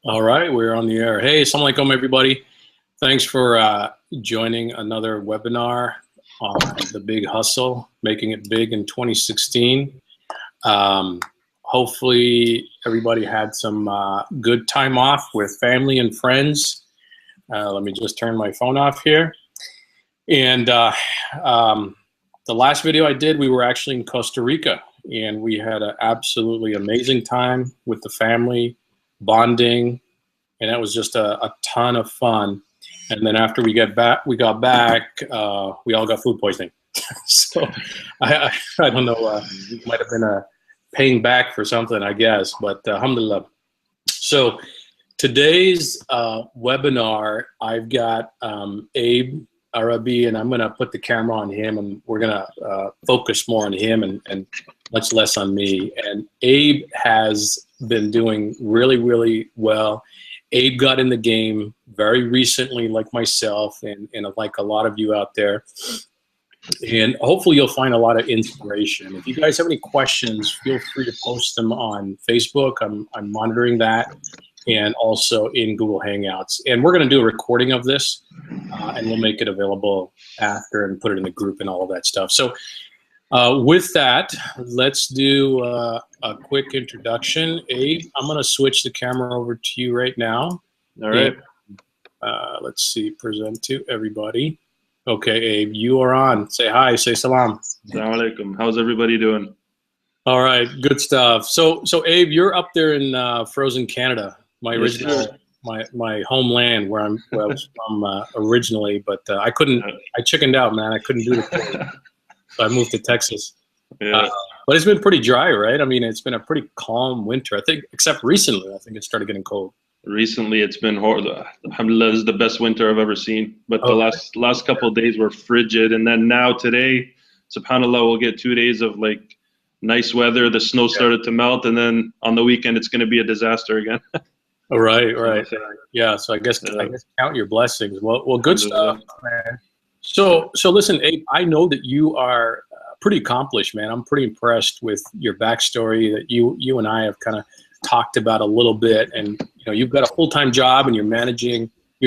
All right, we're on the air. Hey, assalamu alaikum, everybody. Thanks for joining another webinar on the big hustle, making it big in 2016. Hopefully, everybody had some good time off with family and friends. Let me just turn my phone off here. And the last video I did, we were actually in Costa Rica, and we had an absolutely amazing time with the family, bonding, and that was just a ton of fun. And then after we got back, we all got food poisoning. So I don't know, it might have been paying back for something, I guess, but alhamdulillah. So today's webinar, I've got Abe Arabi, and I'm going to put the camera on him, and we're going to focus more on him and much less on me. And Abe has been doing really, really well. Abe got in the game very recently, like myself, and like a lot of you out there. And hopefully you'll find a lot of inspiration. If you guys have any questions, feel free to post them on Facebook. I'm monitoring that, and also in Google Hangouts. And we're going to do a recording of this, and we'll make it available after and put it in the group and all of that stuff. So with that, let's do a quick introduction. Abe, I'm going to switch the camera over to you right now. All right. And, let's see, present to everybody. Okay, Abe, you are on. Say hi, say salam. Assalamu alaikum. How's everybody doing? All right, good stuff. So Abe, you're up there in frozen Canada, my original, my homeland, where I was from originally, but I chickened out, man. I couldn't do it. So I moved to Texas. Yeah. But it's been pretty dry, right? I mean, it's been a pretty calm winter, I think, except recently. I think it started getting cold. Recently, it's been horrible. Alhamdulillah, this is the best winter I've ever seen. But the last couple of days were frigid, and then now today, subhanallah, we'll get 2 days of like nice weather. The snow started to melt, and then on the weekend, it's going to be a disaster again. Oh, right. Yeah. So I guess count your blessings. Well, good stuff, man. So listen, Abe, I know that you are pretty accomplished, man. I'm pretty impressed with your backstory that you and I have kind of talked about a little bit. And you know, you've got a full-time job, and you're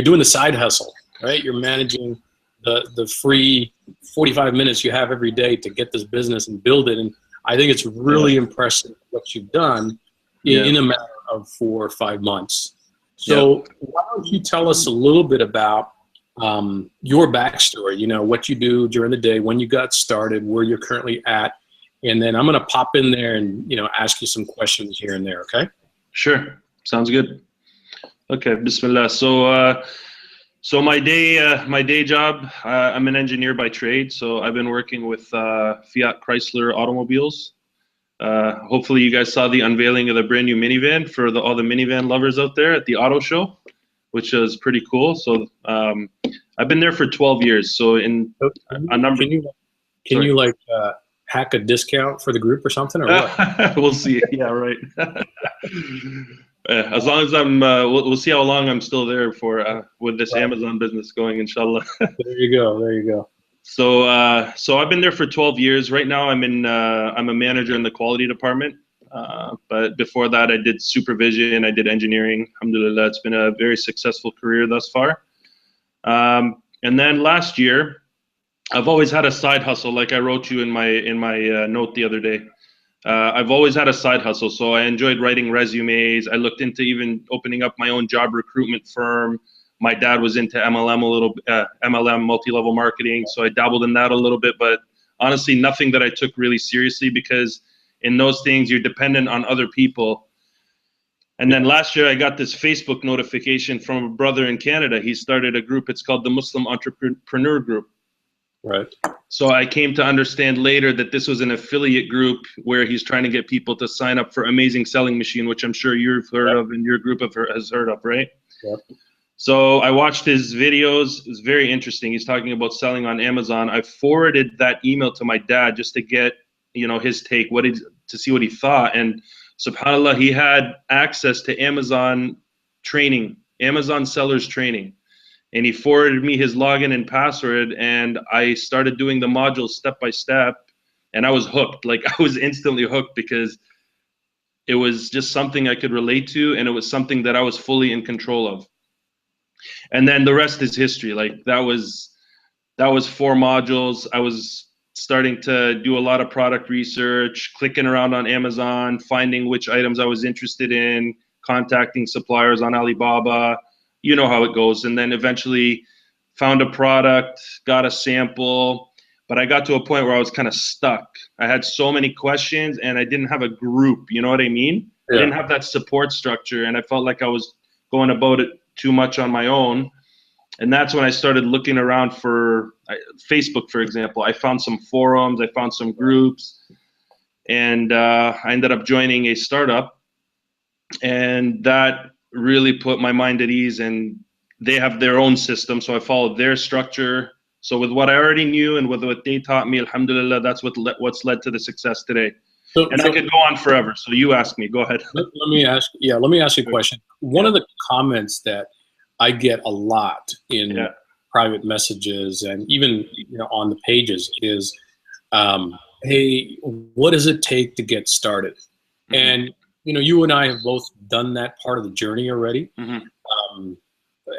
doing the side hustle, right? You're managing the free 45 minutes you have every day to get this business and build it. And I think it's really impressive what you've done in a matter of 4 or 5 months. So why don't you tell us a little bit about your backstory, you know, what you do during the day, when you got started, where you're currently at, and then I'm going to pop in there and, you know, ask you some questions here and there, okay? Sure. Sounds good. Okay, bismillah. So my day job, I'm an engineer by trade, so I've been working with Fiat Chrysler automobiles. Hopefully you guys saw the unveiling of the brand new minivan for all the minivan lovers out there at the auto show, which is pretty cool. So I've been there for 12 years. So in a number. Can you like hack a discount for the group or something, or what? We'll see. Yeah, right. As long as I'm, we'll see how long I'm still there for with this Amazon business going, inshallah. There you go. So I've been there for 12 years. Right now I'm a manager in the quality department. But before that, I did supervision, I did engineering. Alhamdulillah, it's been a very successful career thus far. And then last year, I've always had a side hustle, like I wrote you in my note the other day. I've always had a side hustle, so I enjoyed writing resumes. I looked into even opening up my own job recruitment firm. My dad was into MLM MLM, multi-level marketing, so I dabbled in that a little bit, but honestly, nothing that I took really seriously, because in those things, you're dependent on other people. And then last year, I got this Facebook notification from a brother in Canada. He started a group. It's called the Muslim Entrepreneur Group. Right. So I came to understand later that this was an affiliate group where he's trying to get people to sign up for Amazing Selling Machine, which I'm sure you've heard of and your group has heard of, right? Yep. So I watched his videos. It's very interesting. He's talking about selling on Amazon. I forwarded that email to my dad just to get, you know, his take, to see what he thought. And subhanAllah, he had access to Amazon training, Amazon sellers training. And he forwarded me his login and password, and I started doing the modules step by step, and I was hooked. Like, I was instantly hooked, because It was just something I could relate to, and it was something that I was fully in control of. And then the rest is history. Like that was 4 modules. I was starting to do a lot of product research, clicking around on Amazon, finding which items I was interested in, contacting suppliers on Alibaba. You know how it goes. And then eventually found a product, got a sample, but I got to a point where I was kind of stuck. I had so many questions and I didn't have a group, you know what I mean? Yeah. I didn't have that support structure, and I felt like I was going about it too much on my own. And that's when I started looking around for Facebook, for example. I found some forums, I found some groups, and I ended up joining a startup, and that really put my mind at ease. And they have their own system, so I followed their structure. So with what I already knew and with what they taught me, alhamdulillah, that's what's led to the success today. And I could go on forever. So you ask me, go ahead. Let me ask you a question. One of the comments that I get a lot in private messages and even on the pages is, hey, what does it take to get started? Mm-hmm. And you and I have both done that part of the journey already. Mm-hmm.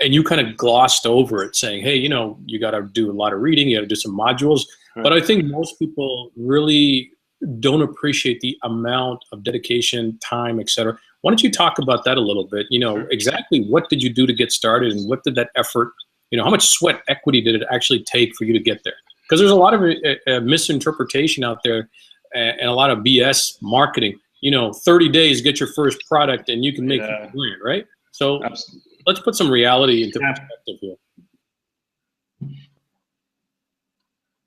And you kind of glossed over it, saying, hey, you got to do a lot of reading, you got to do some modules. Right. But I think most people really don't appreciate the amount of dedication, time, etc. Why don't you talk about that a little bit? Sure. Exactly what did you do to get started, and what did that effort, how much sweat equity did it actually take for you to get there? Because there's a lot of misinterpretation out there and a lot of BS marketing. 30 days, get your first product, and you can make $1 million, right? So let's put some reality into perspective here.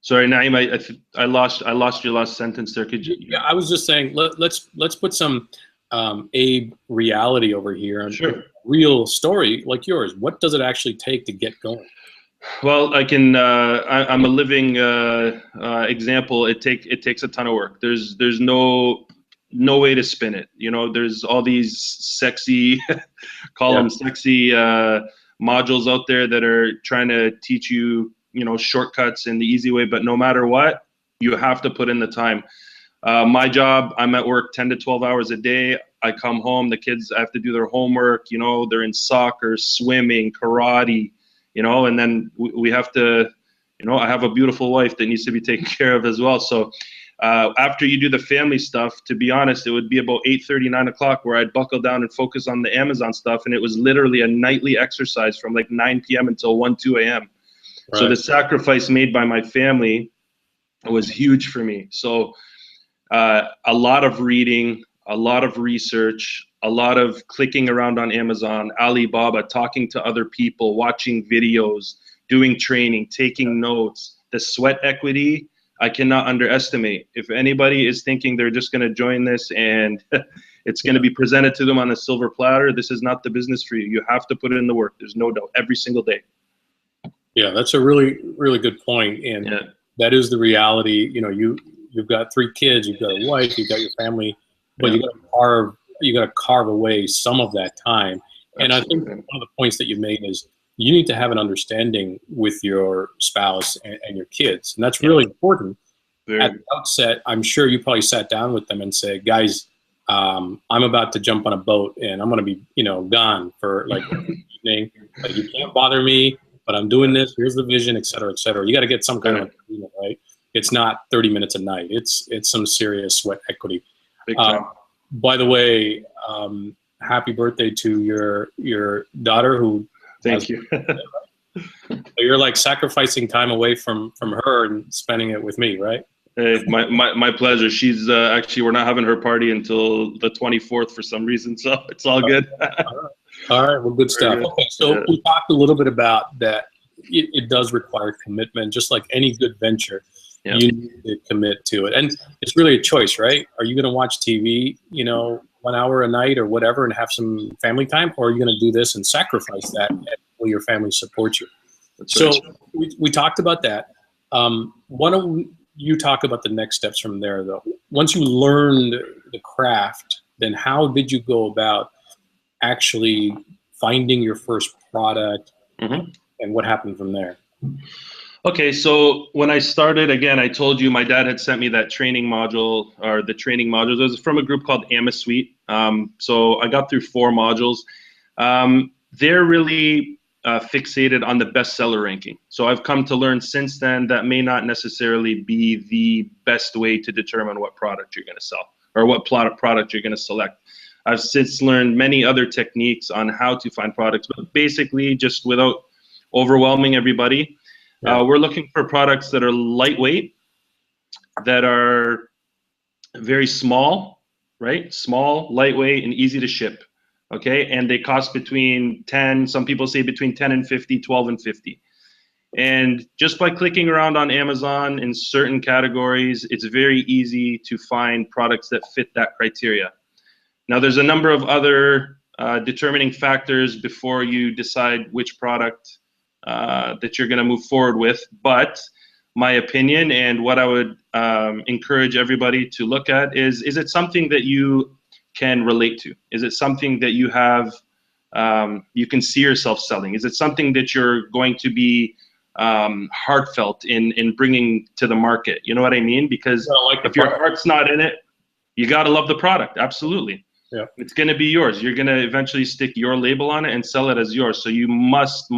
Sorry, Naeem, I lost your last sentence there. Could you? Yeah, I was just saying let's put some Abe reality over here. Sure. A real story like yours. What does it actually take to get going? Well, I can. I'm a living example. It takes a ton of work. There's no way to spin it. There's all these sexy, sexy modules out there that are trying to teach you, shortcuts and the easy way. But no matter what, you have to put in the time. My job, I'm at work 10 to 12 hours a day. I come home, the kids have to do their homework. They're in soccer, swimming, karate. And then we have to, I have a beautiful wife that needs to be taken care of as well. So after you do the family stuff, to be honest, it would be about 8:30, 9 o'clock where I'd buckle down and focus on the Amazon stuff. And it was literally a nightly exercise from like 9 p.m. until 1, 2 a.m. Right. So the sacrifice made by my family was huge for me. So a lot of reading, a lot of research, a lot of clicking around on Amazon, Alibaba, talking to other people, watching videos, doing training, taking notes. The sweat equity, I cannot underestimate. If anybody is thinking they're just going to join this and it's going to be presented to them on a silver platter, this is not the business for you. You have to put in the work. There's no doubt, every single day. Yeah, that's a really, really good point. And that is the reality. You've got 3 kids, you've got a wife, you've got your family, but you got to carve away some of that time. And I think one of the points that you made is you need to have an understanding with your spouse and your kids. And that's really important. At the outset, I'm sure you probably sat down with them and said, guys, I'm about to jump on a boat and I'm going to be, gone for like an evening. Like, you can't bother me, but I'm doing this. Here's the vision, et cetera, et cetera. You got to get some kind of agreement, right? It's not 30 minutes a night. It's some serious sweat equity. Big time. By the way, happy birthday to your daughter who. Thank you. You're like sacrificing time away from her and spending it with me, right? Hey, my pleasure. She's actually, we're not having her party until the 24th for some reason, so it's all good. All right, well, good stuff. Okay, so we talked a little bit about that. It does require commitment, just like any good venture. You need to commit to it, and it's really a choice, right? Are you going to watch TV, 1 hour a night or whatever, and have some family time, or are you going to do this and sacrifice that and will your family support you? That's so right. we talked about that. Why don't you talk about the next steps from there, though? Once you learned the craft, then how did you go about actually finding your first product, and what happened from there? Okay, so when I started, again, I told you my dad had sent me that training module, or the training modules. It was from a group called AmaSuite. So I got through 4 modules. They're really fixated on the bestseller ranking. So I've come to learn since then that may not necessarily be the best way to determine what product you're going to sell or what product you're going to select. I've since learned many other techniques on how to find products, but basically, just without overwhelming everybody, we're looking for products that are lightweight, that are very small, right? Small, lightweight, and easy to ship. Okay, and they cost between 10, some people say between 10 and 50, 12 and 50. And just by clicking around on Amazon in certain categories, it's very easy to find products that fit that criteria. Now, there's a number of other determining factors before you decide which product that you're going to move forward with. But my opinion and what I would encourage everybody to look at is it something that you can relate to? Is it something that you have, you can see yourself selling? Is it something that you're going to be heartfelt in bringing to the market? You know what I mean? Because if your heart's not in it, you got to love the product. Absolutely. Yeah. It's going to be yours. You're going to eventually stick your label on it and sell it as yours. So you must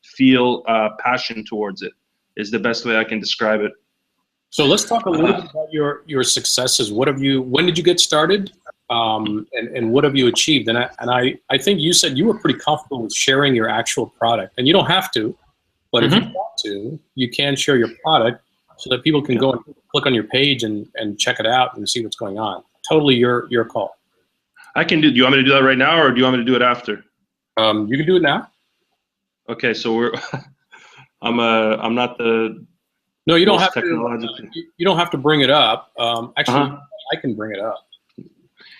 feel passion towards it, is the best way I can describe it. So let's talk a little bit about your successes. When did you get started? And what have you achieved? And I think you said you were pretty comfortable with sharing your actual product, and you don't have to, but if you want to, you can share your product so that people can go and click on your page and check it out and see what's going on. Totally your call. I can do. Do you want me to do that right now, or do you want me to do it after? You can do it now. Okay, so we're. I'm not the. No, you don't have to. You don't have to bring it up. Actually, I can bring it up.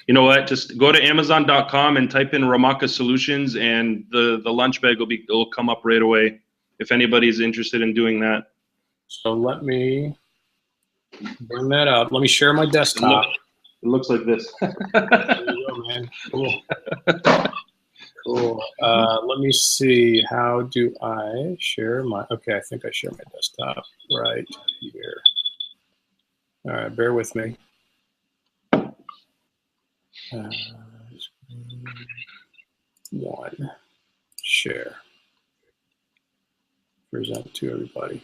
You know what? Just go to Amazon.com and type in Ramaka Solutions, and the lunch bag will come up right away. If anybody's interested in doing that. So let me bring that up. Let me share my desktop. It looks like this. There you go, man. Cool. Cool. Let me see. How do I share my? Okay, I think I share my desktop right here. All right, bear with me. One, share, present to everybody.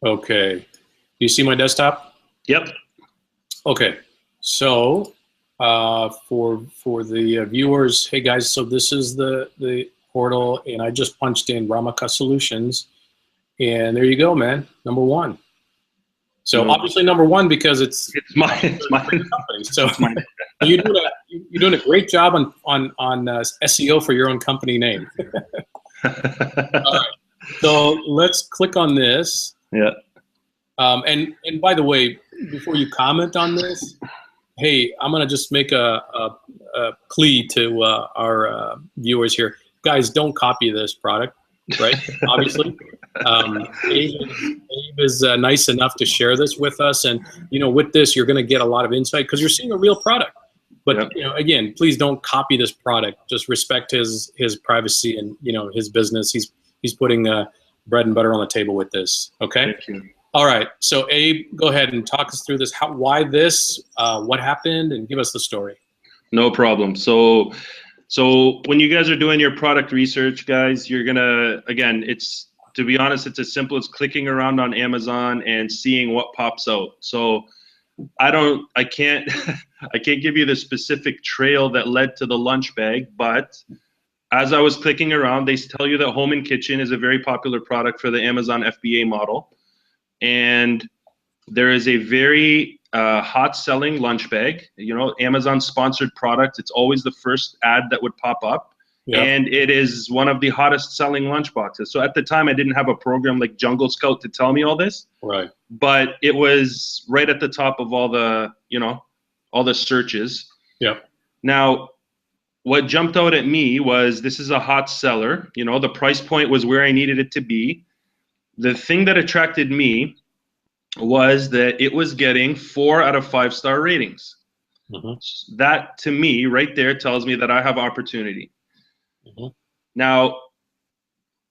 Okay, do you see my desktop? Yep. Okay, so for the viewers, hey guys, so this is the portal, and I just punched in Ramaka Solutions, and there you go, man, number 1. So obviously number 1 because it's my company. So you're doing a great job on SEO for your own company name. All right. So let's click on this. Yeah. And by the way, before you comment on this, hey, I'm gonna just make a plea to our viewers here, guys. Don't copy this product, right? Obviously. Abe is nice enough to share this with us, and with this you're going to get a lot of insight because you're seeing a real product. But again, please don't copy this product. Just respect his privacy and his business. He's putting bread and butter on the table with this. Okay. Thank you. All right. So Abe, go ahead and talk us through this. Why this? What happened? And give us the story. No problem. So when you guys are doing your product research, guys, you're gonna to be honest, it's as simple as clicking around on Amazon and seeing what pops out. So I can't give you the specific trail that led to the lunch bag, but as I was clicking around, they tell you that Home and Kitchen is a very popular product for the Amazon FBA model. And there is a very hot selling lunch bag, Amazon sponsored product. It's always the first ad that would pop up. Yep. And it is one of the hottest selling lunch boxes. So at the time, I didn't have a program like Jungle Scout to tell me all this. Right. But it was right at the top of all the, all the searches. Yeah. Now, what jumped out at me was this is a hot seller. The price point was where I needed it to be. The thing that attracted me was that it was getting 4 out of 5-star ratings. Mm-hmm. That, to me, right there tells me that I have opportunity. Mm-hmm. Now,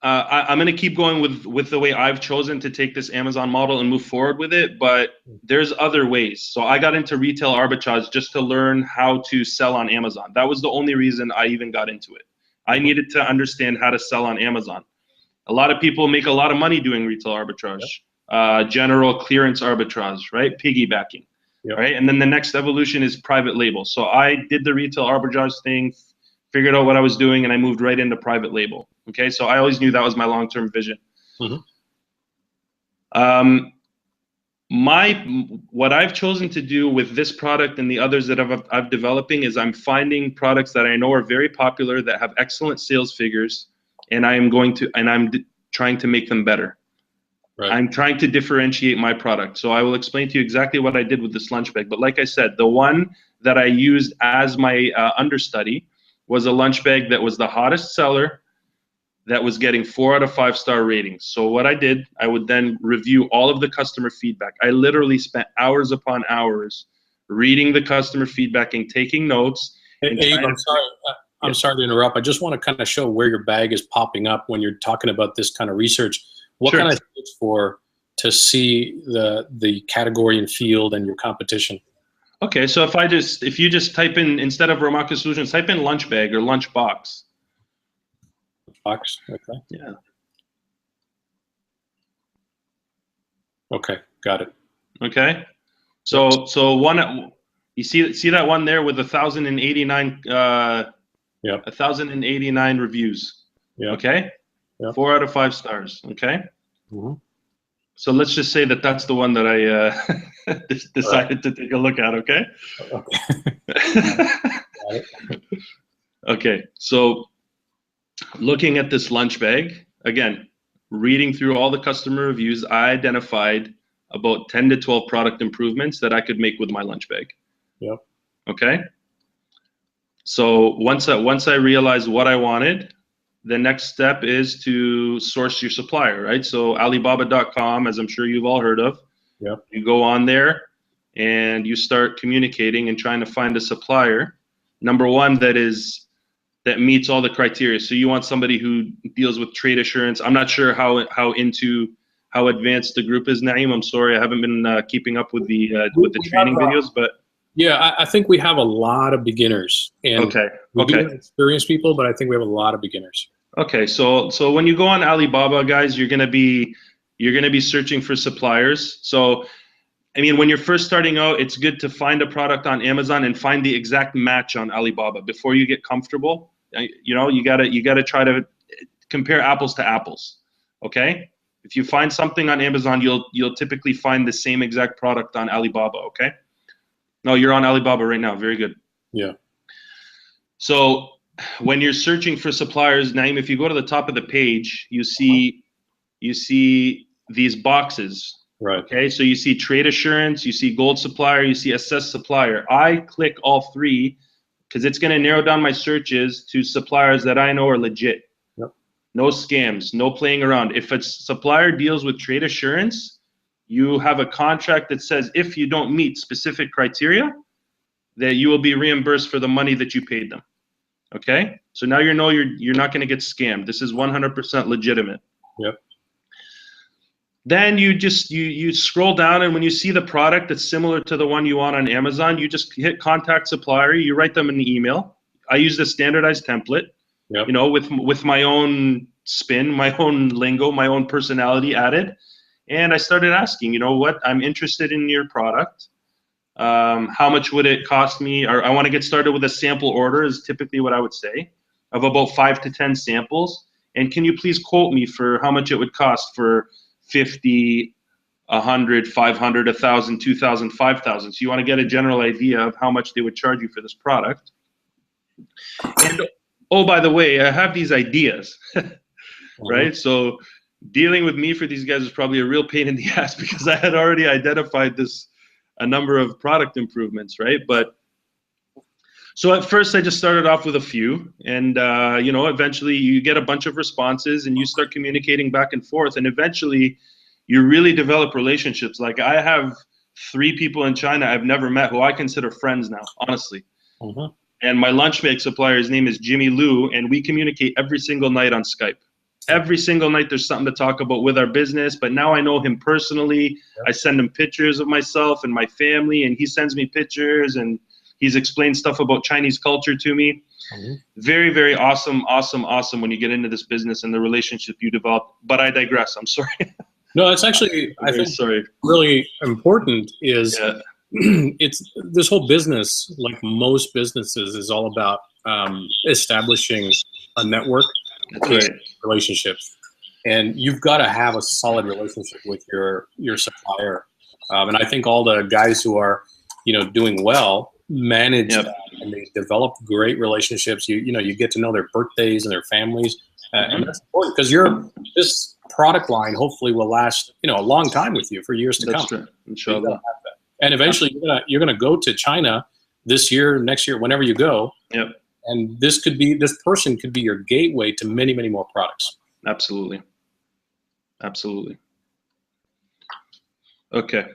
I'm going to keep going with the way I've chosen to take this Amazon model and move forward with it, but there's other ways. So I got into retail arbitrage just to learn how to sell on Amazon. That was the only reason I even got into it. I needed to understand how to sell on Amazon. A lot of people make a lot of money doing retail arbitrage, general clearance arbitrage, right? Piggybacking, right? And then the next evolution is private label. So I did the retail arbitrage thing, figured out what I was doing, and I moved right into private label. Okay, so I always knew that was my long-term vision. What I've chosen to do with this product and the others that I've developing is I'm finding products that I know are very popular, that have excellent sales figures, and I'm trying to make them better. Right. I'm trying to differentiate my product. So I will explain to you exactly what I did with this lunch bag. But like I said, the one that I used as my understudy was a lunch bag that was the hottest seller, that was getting 4 out of 5 star ratings. So what I did, I would then review all of the customer feedback. I literally spent hours upon hours reading the customer feedback and taking notes. Hey, Abe, I'm sorry to interrupt. I just want to kind of show where your bag is popping up when you're talking about this kind of research. What kind of search for to see the category and field and your competition? Okay, so if you just type in, instead of Ramaka Solutions, type in lunch bag or lunch box. Box, okay. Yeah. Okay, got it. Okay, so one, you see that one there with 1,089 1,089 reviews. Yeah. Okay. Yep. 4 out of 5 stars. Okay. So let's just say that that's the one that I decided to take a look at. Okay. Okay. Okay. So looking at this lunch bag, again, reading through all the customer reviews, I identified about 10 to 12 product improvements that I could make with my lunch bag. Yep. Okay. So once I realized what I wanted, the next step is to source your supplier, right? So Alibaba.com, as I'm sure you've all heard of. Yep. You go on there and you start communicating and trying to find a supplier. Number one, that meets all the criteria. So you want somebody who deals with trade assurance. I'm not sure how advanced the group is, Naeem. I'm sorry, I haven't been keeping up with the training videos, but yeah, I think we have a lot of beginners, and we do have experienced people, but I think we have a lot of beginners. Okay, so when you go on Alibaba, guys, you're gonna be searching for suppliers. So I mean, when you're first starting out, it's good to find a product on Amazon and find the exact match on Alibaba before you get comfortable. You know, you gotta try to compare apples to apples. Okay, if you find something on Amazon, you'll typically find the same exact product on Alibaba. Okay. No, you're on Alibaba right now. Very good. Yeah. So when you're searching for suppliers, Naeem, if you go to the top of the page, you see these boxes. Right. Okay. So you see trade assurance, you see gold supplier, you see assessed supplier. I click all three because it's going to narrow down my searches to suppliers that I know are legit. Yep. No scams, no playing around. If a supplier deals with trade assurance, you have a contract that says if you don't meet specific criteria, that you will be reimbursed for the money that you paid them. Okay? So now you know you're not going to get scammed. This is 100% legitimate. Yep. Then you scroll down, and when you see the product that's similar to the one you want on Amazon, you just hit contact supplier, you write them an email. I use the standardized template, yep, you know, with my own spin, my own lingo, my own personality added. And I started asking, you know what, I'm interested in your product. How much would it cost me? Or I want to get started with a sample order is typically what I would say, of about 5 to 10 samples. And can you please quote me for how much it would cost for 50, 100, 500, 1,000, 2,000, 5,000. So you want to get a general idea of how much they would charge you for this product. And oh, by the way, I have these ideas, right? So dealing with me for these guys was probably a real pain in the ass because I had already identified a number of product improvements, right? But so at first I just started off with a few, and you know, eventually you get a bunch of responses and you start communicating back and forth, and eventually you really develop relationships. Like I have 3 people in China I've never met who I consider friends now, honestly. And my lunch bag supplier, his name is Jimmy Liu, and we communicate every single night on Skype. Every single night there's something to talk about with our business, but now I know him personally. Yep. I send him pictures of myself and my family, and he sends me pictures, and he's explained stuff about Chinese culture to me. Mm-hmm. Very, very awesome when you get into this business and the relationship you develop. But I digress. I'm sorry. No, that's actually, I think, really important is it's this whole business, like most businesses, is all about establishing a network. That's right. Relationships, and you've got to have a solid relationship with your supplier. And I think all the guys who are, doing well manage that, and they develop great relationships. You get to know their birthdays and their families, and that's important because this product line hopefully will last a long time with you for years to come. True. Inshallah. And eventually you're gonna go to China this year, next year, whenever you go. Yep. And this person could be your gateway to many, many more products. Absolutely. Okay.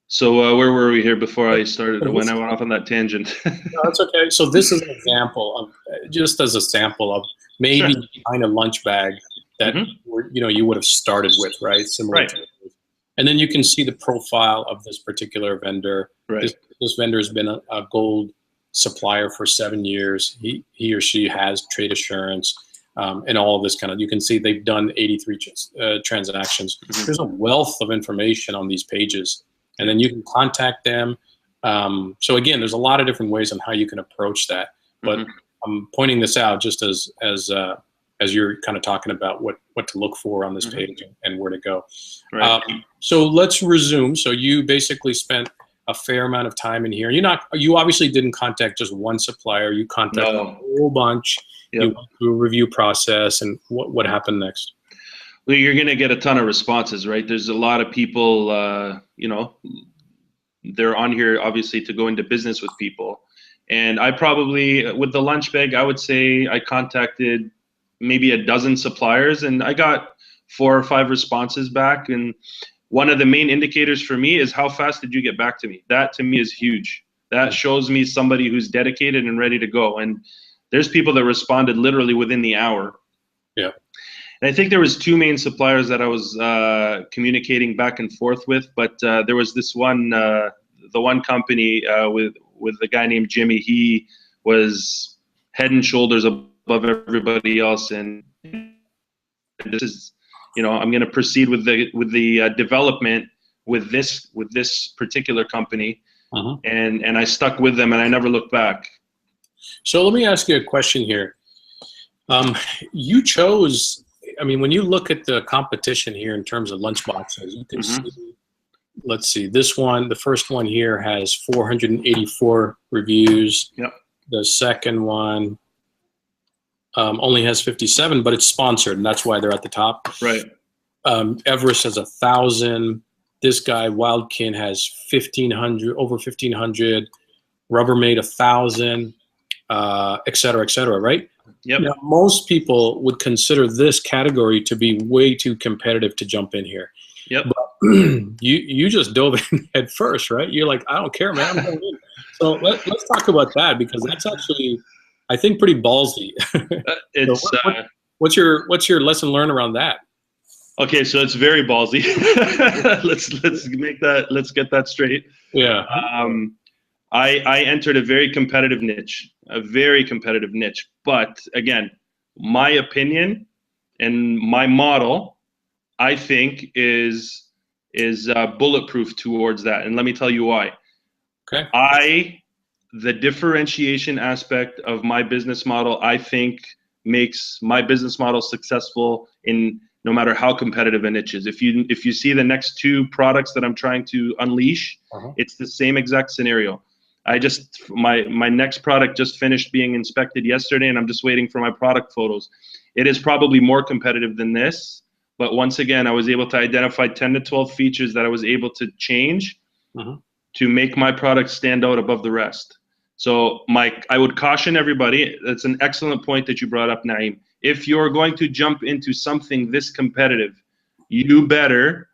So where were we here before I started? When I went off on that tangent. No, that's okay. So this is an example of, just as a sample of maybe kind of lunch bag that you would have started with, right? Similar to this. And then you can see the profile of this particular vendor. Right. This vendor has been a gold supplier for 7 years. He or she has trade assurance and all of this kind of, you can see they've done 83 transactions. Mm-hmm. There's a wealth of information on these pages, and then you can contact them. So again, there's a lot of different ways on how you can approach that, but I'm pointing this out just as you're kind of talking about what to look for on this page and where to go. Right. So let's resume. So you basically spent a fair amount of time in here. You obviously didn't contact just one supplier. You contacted a whole bunch. Yep. You went through a review process, and what happened next? Well, you're going to get a ton of responses, right? There's a lot of people, they're on here obviously to go into business with people. And I probably, with the lunch bag, I would say I contacted maybe a dozen suppliers, and I got 4 or 5 responses back. And one of the main indicators for me is how fast did you get back to me? That to me is huge. That shows me somebody who's dedicated and ready to go. And there's people that responded literally within the hour. Yeah. And I think there was 2 main suppliers that I was communicating back and forth with, but there was this one, the one company with the guy named Jimmy. He was head and shoulders above everybody else, and this is, I'm going to proceed with the development with this particular company, and I stuck with them, and I never looked back. So let me ask you a question here. You chose, when you look at the competition here in terms of lunchboxes, you can see, let's see, this one, the first one here has 484 reviews. Yep. The second one only has 57, but it's sponsored, and that's why they're at the top. Right. Everest has 1,000. This guy Wildkin has 1,500, over 1,500. Rubbermaid 1,000, et cetera, right? Yep. Now, most people would consider this category to be way too competitive to jump in here. Yep. But you just dove in head first, right? You're like, I don't care, man. I'm going in. So let's talk about that, because that's actually, I think, pretty ballsy. So what's your lesson learned around that? Okay, so it's very ballsy. Let's get that straight. Yeah. I entered a very competitive niche, but again, my opinion and my model, I think, is bulletproof towards that, and let me tell you why. Okay. The differentiation aspect of my business model, I think, makes my business model successful in no matter how competitive a niche is. If you see the next 2 products that I'm trying to unleash, it's the same exact scenario. My next product just finished being inspected yesterday, and I'm just waiting for my product photos. It is probably more competitive than this, but once again, I was able to identify 10 to 12 features that I was able to change to make my product stand out above the rest. So I would caution everybody, that's an excellent point that you brought up, Naeem. If you're going to jump into something this competitive, you better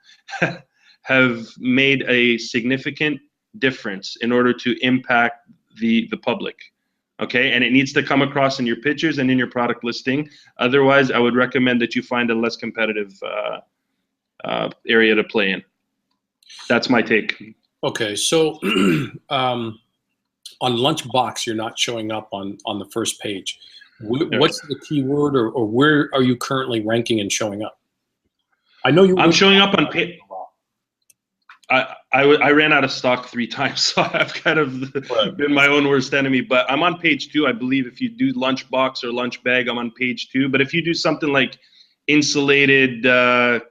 have made a significant difference in order to impact the public. Okay, and it needs to come across in your pictures and in your product listing. Otherwise, I would recommend that you find a less competitive area to play in. That's my take. Okay, so on Lunchbox, you're not showing up on the first page. What's the keyword, or where are you currently ranking and showing up? I know I'm showing up on page. I ran out of stock 3 times, so I've kind of been my own worst enemy. But I'm on page 2, I believe. If you do lunchbox or lunch bag, I'm on page 2. But if you do something like insulated lunch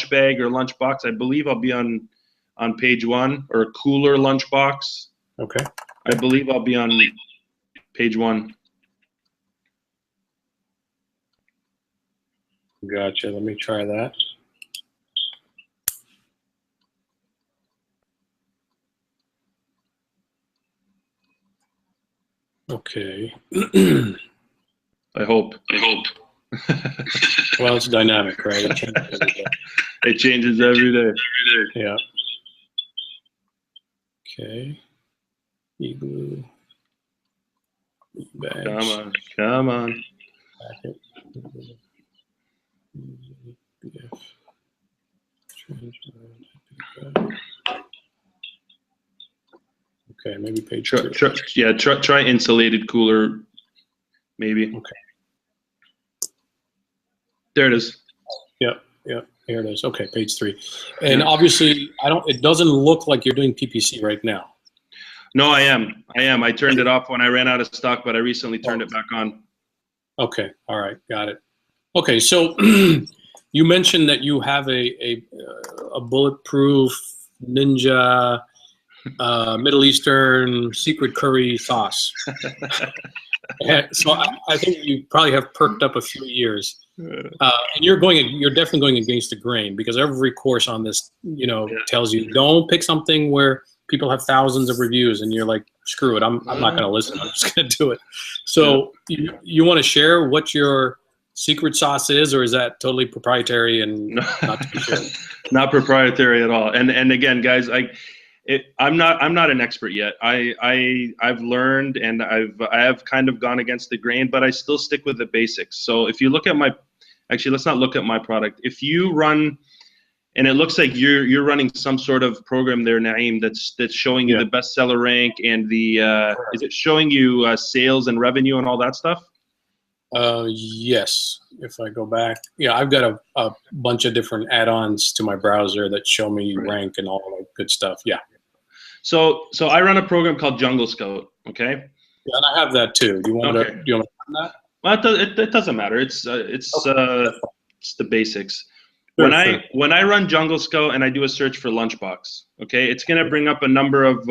bag or lunchbox, I believe I'll be on page 1, or a cooler lunchbox. Okay. I believe I'll be on page 1. Gotcha. Let me try that. Okay. I hope. Well, it's dynamic, right? It changes every day. It changes every day. Yeah. Okay. Igloo. Bags. Come on. Packet. Okay, maybe page 2. Try insulated cooler, maybe. Okay. There it is. Yep. Here it is. Okay, page 3. And obviously, it doesn't look like you're doing PPC right now. No, I am. I turned it off when I ran out of stock, but I recently turned it back on. Okay. All right. Got it. Okay. So you mentioned that you have a bulletproof ninja Middle Eastern secret curry sauce. So I think you probably have perked up a few years. And you're definitely going against the grain, because every course on this, tells you don't pick something where people have thousands of reviews and you're like, screw it, I'm not going to listen. I'm just going to do it. So you want to share what your secret sauce is, or is that totally proprietary and not to be shared? Not proprietary at all. And again, guys, I'm not an expert yet. I've learned, and I have kind of gone against the grain, but I still stick with the basics. So if you look at let's not look at my product. If you run, and it looks like you're running some sort of program there, Naeem, that's showing you the bestseller rank and the is it showing you sales and revenue and all that stuff? Yes. If I go back, I've got a bunch of different add-ons to my browser that show me rank and all that good stuff. Yeah. So I run a program called Jungle Scout. Okay. Yeah, and I have that too. Do you want to run that? Well, it doesn't matter. It's the basics. When I run Jungle Scout and I do a search for lunchbox, okay, it's gonna bring up a number of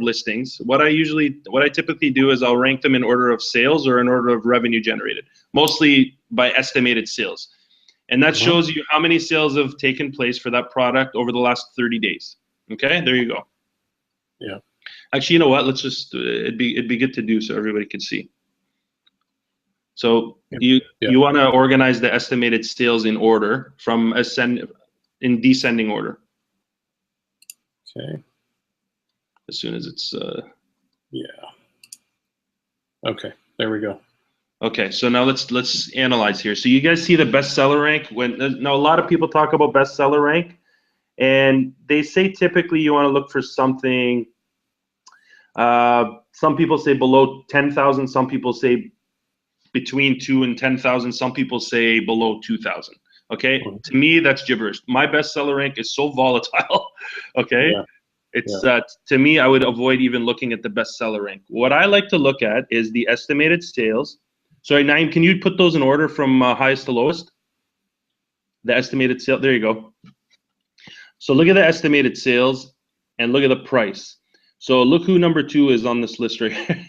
listings. What I typically do is I'll rank them in order of sales or in order of revenue generated, mostly by estimated sales, and that shows you how many sales have taken place for that product over the last 30 days. Okay, there you go. Yeah. Actually, you know what? Let's just it'd be good to do so everybody can see. So you want to organize the estimated sales in order from in descending order. Okay. As soon as it's Okay, there we go. Okay, so now let's analyze here. So you guys see the bestseller rank. Now a lot of people talk about bestseller rank, and they say typically you want to look for something. Some people say below 10,000. Some people say between 2 and 10,000. Some people say below 2,000. Okay, to me that's gibberish. My bestseller rank is so volatile. Okay, it's to me I would avoid even looking at the bestseller rank. What I like to look at is the estimated sales. Sorry, Naeem, can you put those in order from highest to lowest? The estimated sale. There you go. So look at the estimated sales and look at the price. So look who number 2 is on this list right here.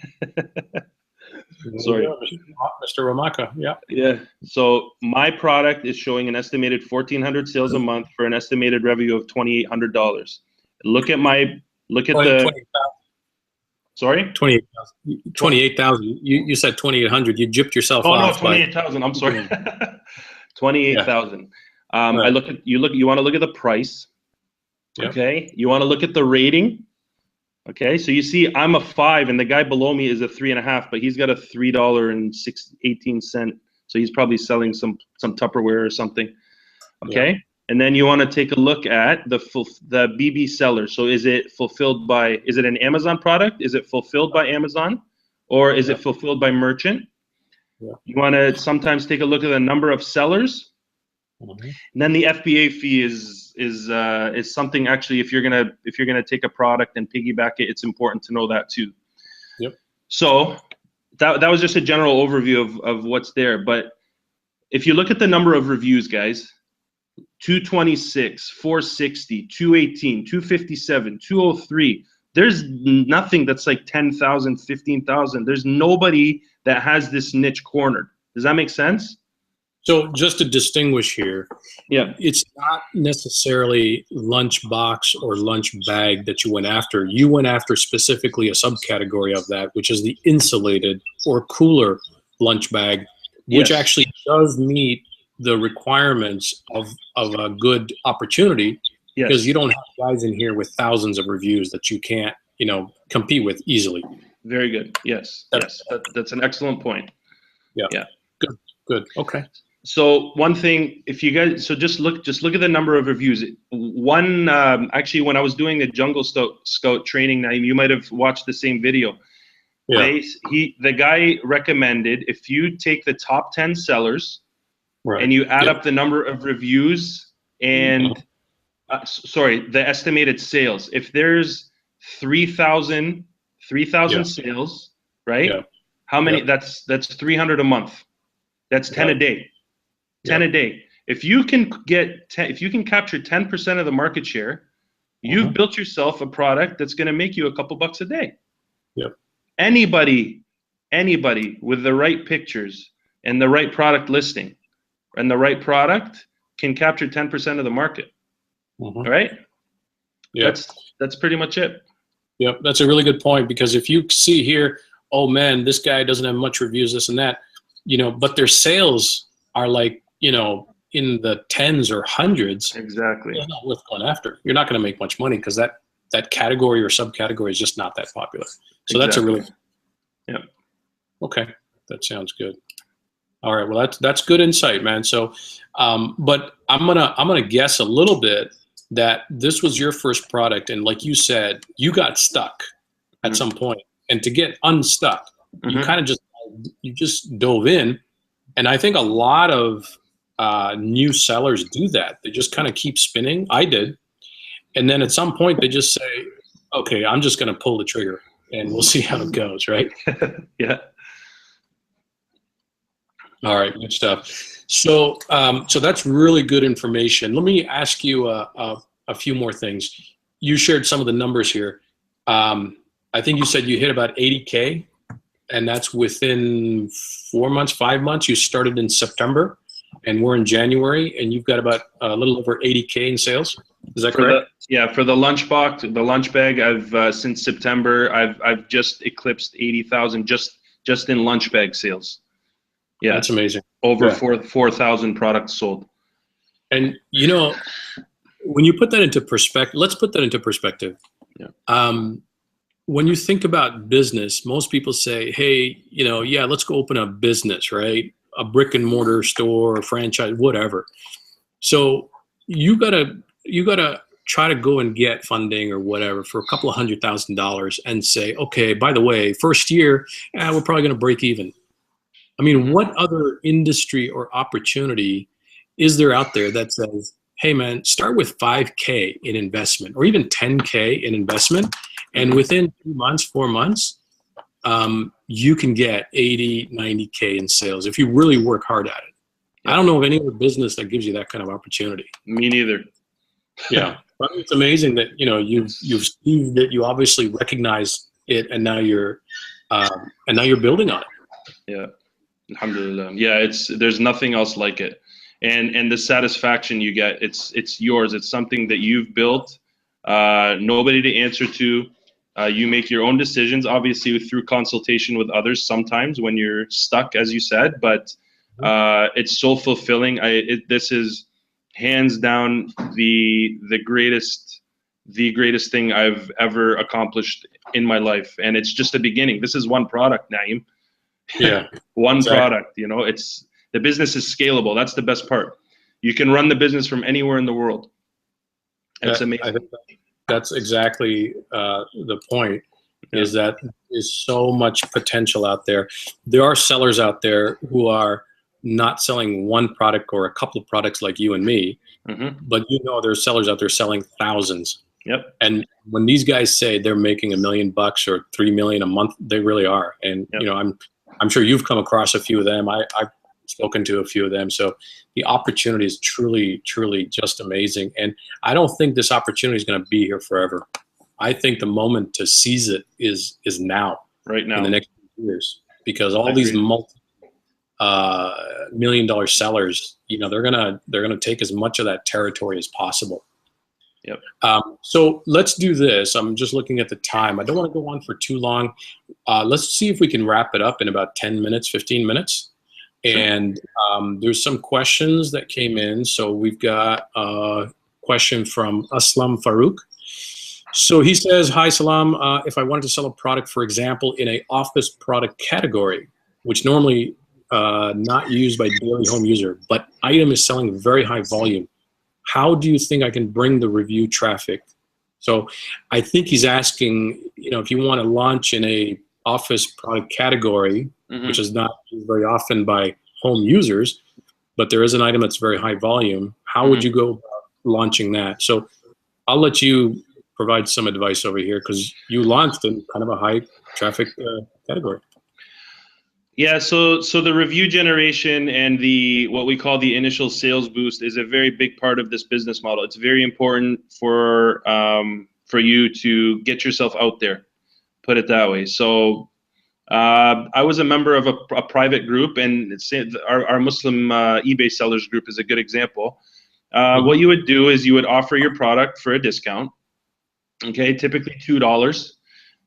Sorry, Mr. Ramaka. Yeah. Yeah. So my product is showing an estimated 1,400 sales a month for an estimated revenue of $2,800. Look at the. 20,000. Sorry. 28,000. 28,000. You said 2,800. You gypped yourself off. Oh no, 28,000. I'm sorry. 28,000. You want to look at the price. Yep. Okay. You want to look at the rating. Okay, so you see I'm a 5 and the guy below me is a 3.5, but he's got a $3.18. So he's probably selling some Tupperware or something. Okay. Yeah. And then you want to take a look at the BB seller. So is it an Amazon product? Is it fulfilled by Amazon, or is it fulfilled by merchant? Yeah. You want to sometimes take a look at the number of sellers. Mm-hmm. And then the FBA fee is something, actually, if you're gonna take a product and piggyback it, it's important to know that too. Yep. So that was just a general overview of what's there. But if you look at the number of reviews, guys, 226, 460, 218, 257, 203. There's nothing that's like 10,000, 15,000. There's nobody that has this niche cornered. Does that make sense? So just to distinguish here, yeah, it's not necessarily lunch box or lunch bag that you went after. You went after specifically a subcategory of that, which is the insulated or cooler lunch bag, which actually does meet the requirements of a good opportunity, because you don't have guys in here with thousands of reviews that you can't, compete with easily. Very good. Yes. That's an excellent point. Yeah. Good. Okay. So one thing, if you guys, just look at the number of reviews. Actually, when I was doing the Jungle Scout training, now you might have watched the same video. Yeah. The guy recommended, if you take the top 10 sellers, right, and you add up the number of reviews and the estimated sales. If there's 3,000 sales, right? Yeah. How many? Yeah. That's 300 a month. That's 10 a day. 10 a day. If you can capture 10% of the market share, you've built yourself a product that's going to make you a couple bucks a day. Yep. Anybody with the right pictures and the right product listing and the right product can capture 10% of the market. All right? Yeah. That's pretty much it. Yep, that's a really good point, because if you see here, oh man, this guy doesn't have much reviews, this and that, but their sales are like, in the tens or hundreds. Exactly. It's not worth going after. You're not going to make much money because that category or subcategory is just not that popular. So that's a really, okay, that sounds good. All right, well that's good insight, man. So, but I'm gonna guess a little bit that this was your first product, and like you said, you got stuck at some point, and to get unstuck, you kind of just dove in, and I think a lot of new sellers do that. They just kind of keep spinning. I did, and then at some point they just say, "Okay, I'm just gonna pull the trigger, and we'll see how it goes." Right? Yeah. All right, good stuff. So, so that's really good information. Let me ask you a few more things. You shared some of the numbers here. I think you said you hit about 80K, and that's within 4 months, 5 months. You started in September, and we're in January, and you've got about a little over 80K in sales. Is that correct? For the lunch box, the lunch bag, I've since September, I've just eclipsed 80,000 just in lunch bag sales. Yeah, that's amazing. Over 4,000 products sold. And when you put that into perspective, let's put that into perspective. Yeah. When you think about business, most people say, "Hey, let's go open a business, right? A brick and mortar store, a franchise, whatever." So you gotta try to go and get funding or whatever for a couple of $100,000 and say, "Okay, by the way, first year, we're probably gonna break even." I mean, what other industry or opportunity is there out there that says, "Hey man, start with 5K in investment or even 10K in investment, and within 2 months, 4 months, you can get 80, 90K in sales if you really work hard at it." Yeah. I don't know of any other business that gives you that kind of opportunity. Me neither. Yeah, but it's amazing that you obviously recognize it, and now you're building on it. Yeah. Alhamdulillah. Yeah, there's nothing else like it, and the satisfaction you get, it's yours. It's something that you've built. Nobody to answer to. You make your own decisions, obviously through consultation with others sometimes when you're stuck, as you said. But it's so fulfilling. This is hands down the greatest the greatest thing I've ever accomplished in my life. And it's just the beginning. This is one product, Naeem. Yeah. One Exactly. product, you know, the business is scalable. That's the best part. You can run the business from anywhere in the world. It's amazing. I think that's exactly the point. Yeah. Is that there's so much potential out there. There are sellers out there who are not selling one product or a couple of products like you and me, but you know there's sellers out there selling thousands. Yep. And when these guys say they're making $1 million or 3 million a month, they really are. And Yep. you know, I'm sure you've come across a few of them. I've spoken to a few of them. So the opportunity is truly, truly just amazing. And I don't think this opportunity is going to be here forever. I think the moment to seize it is now, right now, in the next few years, because all these multi-million-dollar sellers, you know, they're gonna take as much of that territory as possible. Yep. So let's do this. I'm just looking at the time. I don't want to go on for too long. Let's see if we can wrap it up in about 10 minutes, 15 minutes. Sure. And there's some questions that came in. So we've got a question from Aslam Farouk. So he says, hi, Salam. If I wanted to sell a product, for example, in a office product category, which normally not used by daily home user, but item is selling very high volume, how do you think I can bring the review traffic? So I think he's asking, you know, if you want to launch in a office product category, which is not used very often by home users, but there is an item that's very high volume, how would you go about launching that? So I'll let you provide some advice over here, because you launched in kind of a high traffic category. Yeah, so the review generation and what we call the initial sales boost is a very big part of this business model. It's very important for you to get yourself out there, put it that way. So I was a member of a private group, and our Muslim eBay sellers group is a good example. What you would do is you would offer your product for a discount, okay, typically $2.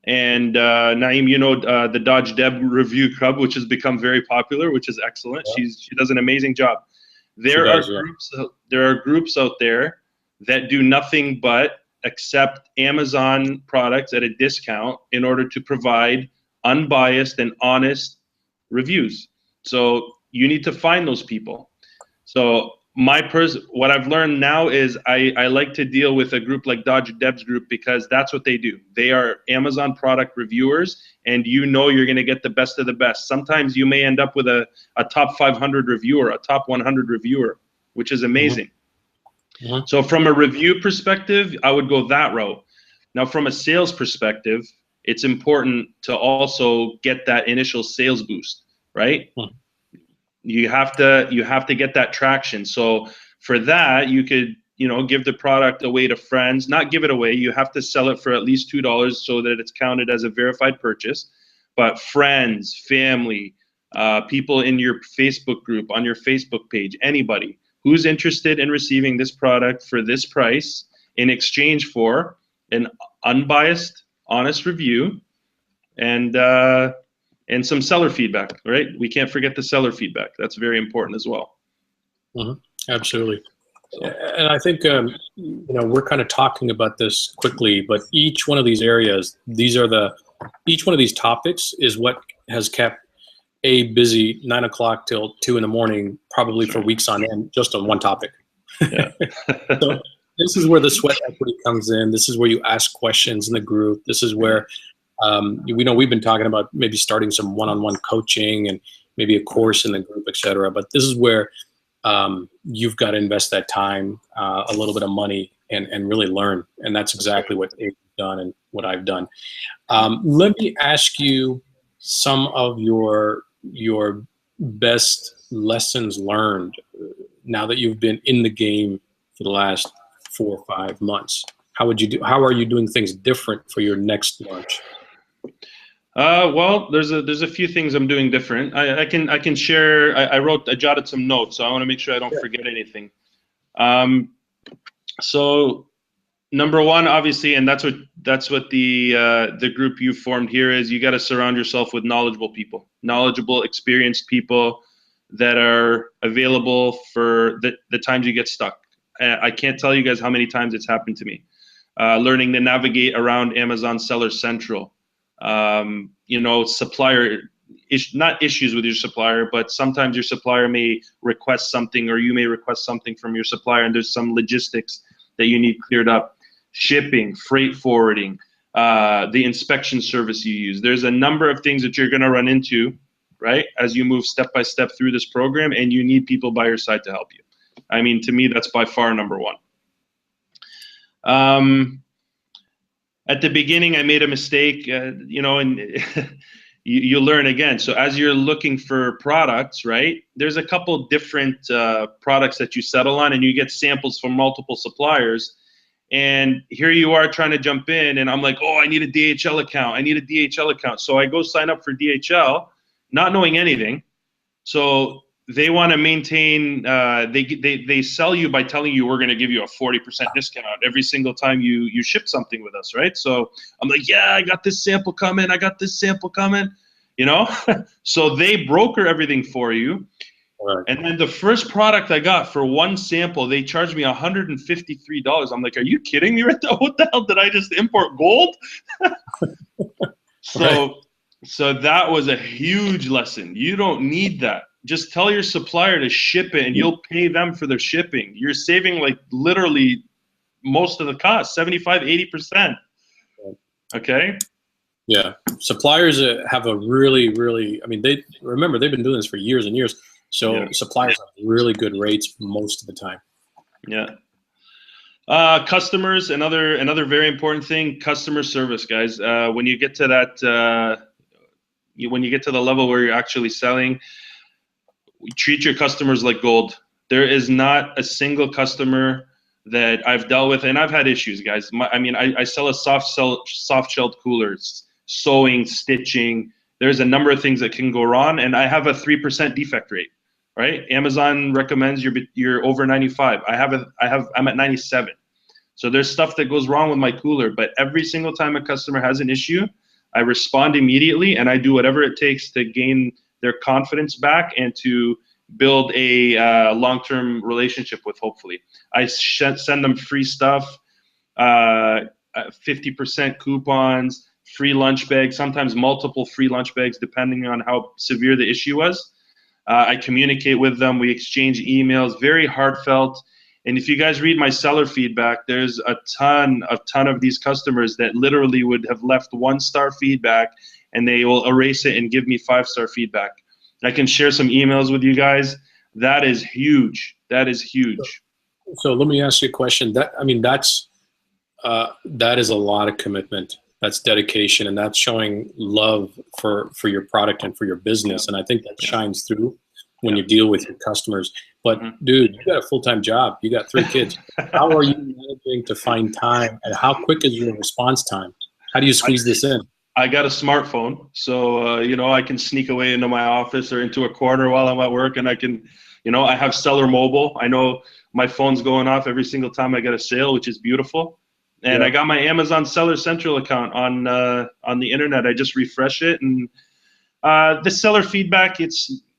And Naeem, you know, the Dodge Deb Review Club, which has become very popular, which is excellent. Yeah. She does an amazing job. There are groups out there that do nothing but accept Amazon products at a discount in order to provide unbiased and honest reviews. So you need to find those people. So what I've learned now is I like to deal with a group like Dodge Deb's group, because that's what they do. They are Amazon product reviewers, and you know you're going to get the best of the best. Sometimes you may end up with a top 500 reviewer, a top 100 reviewer, which is amazing. So from a review perspective, I would go that route. Now from a sales perspective, it's important to also get that initial sales boost, right? You have to get that traction. So for that, you could, you know, give the product away to friends. Not give it away. You have to sell it for at least $2 so that it's counted as a verified purchase. But friends, family, people in your Facebook group, on your Facebook page, anybody who's interested in receiving this product for this price in exchange for an unbiased, honest review, and some seller feedback, right? We can't forget the seller feedback. That's very important as well. Absolutely. And I think, you know, we're kind of talking about this quickly, but each one of these areas, each one of these topics is what has kept busy 9 o'clock till 2 in the morning, probably for weeks on end, just on one topic. Yeah. So this is where the sweat equity comes in. This is where you ask questions in the group. This is where, we know we've been talking about maybe starting some one-on-one coaching and maybe a course in the group, et cetera. But this is where you've got to invest that time, a little bit of money, and really learn. And that's exactly what Abe's done and what I've done. Let me ask you some of your best lessons learned now that you've been in the game for the last 4 or 5 months. How are you doing things different for your next launch? Well, there's a few things I'm doing different. I can share. I jotted some notes, so I want to make sure I don't forget anything. So number one, obviously, and that's what the group you formed here is. You got to surround yourself with knowledgeable people, experienced people that are available for the times you get stuck. I can't tell you guys how many times it's happened to me. learning to navigate around Amazon Seller Central. You know, not issues with your supplier, but sometimes your supplier may request something, or you may request something from your supplier, and there's some logistics that you need cleared up. Shipping, freight forwarding, the inspection service you use. There's a number of things that you're going to run into, right, as you move step by step through this program, and you need people by your side to help you. I mean, to me, that's by far number one. At the beginning, I made a mistake, you know, and you learn again. So as you're looking for products, right, there's a couple different products that you settle on, and you get samples from multiple suppliers. And here you are trying to jump in, and I'm like, oh, I need a DHL account. I need a DHL account. So I go sign up for DHL, not knowing anything. So they want to maintain, they sell you by telling you we're going to give you a 40% discount every single time you ship something with us, right? So I'm like, yeah, I got this sample coming. I got this sample coming, you know? So they broker everything for you. Right. And then the first product I got for one sample, they charged me $153. I'm like, are you kidding me right now? What the hell, did I just import gold? So that was a huge lesson. You don't need that. Just tell your supplier to ship it, and you'll pay them for their shipping. You're saving like literally most of the cost, 75, 80%. Okay? Yeah. Suppliers have a really, I mean, they've been doing this for years and years. So yeah. Suppliers have really good rates most of the time. Yeah. Customers, another very important thing, customer service, guys. When you get to that, when you get to the level where you're actually selling, treat your customers like gold. There is not a single customer that I've dealt with, and I've had issues, guys. I sell a soft-shelled coolers, sewing, stitching. There's a number of things that can go wrong, and I have a 3% defect rate, right? Amazon recommends you're over 95. I'm at 97. So there's stuff that goes wrong with my cooler, but every single time a customer has an issue, I respond immediately, and I do whatever it takes to gain their confidence back and to build a long-term relationship with, hopefully. I send them free stuff, 50% coupons, free lunch bags, sometimes multiple free lunch bags depending on how severe the issue was. I communicate with them. We exchange emails, very heartfelt. And if you guys read my seller feedback, there's a ton of these customers that literally would have left 1-star feedback, and they will erase it and give me 5-star feedback. I can share some emails with you guys. That is huge. That is huge. So let me ask you a question. That is a lot of commitment. That's dedication, and that's showing love for your product and for your business. And I think that shines through when you deal with your customers. But dude, you got a full-time job. You got 3 kids. How are you managing to find time, and how quick is your response time? How do you squeeze this in? I got a smartphone, so you know, I can sneak away into my office or into a corner while I'm at work, and I can, you know, I have Seller Mobile. I know my phone's going off every single time I get a sale, which is beautiful. And I got my Amazon Seller Central account on the internet. I just refresh it, and the seller feedback,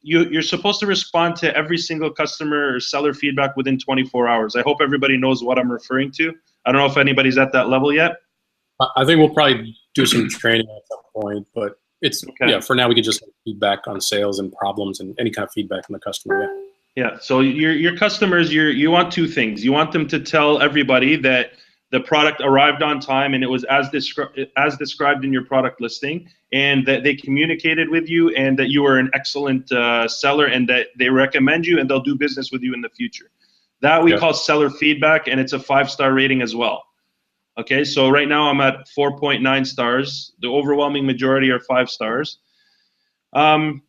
you're supposed to respond to every single customer or seller feedback within 24 hours. I hope everybody knows what I'm referring to. I don't know if anybody's at that level yet. I think we'll probably do some training at some point, but it's yeah. For now, we could just feedback on sales and problems and any kind of feedback from the customer. Yeah. So your customers, you want 2 things. You want them to tell everybody that the product arrived on time and it was as described in your product listing, and that they communicated with you, and that you are an excellent seller, and that they recommend you and they'll do business with you in the future. That we call seller feedback, and it's a 5-star rating as well. Okay, so right now I'm at 4.9 stars. The overwhelming majority are 5 stars. And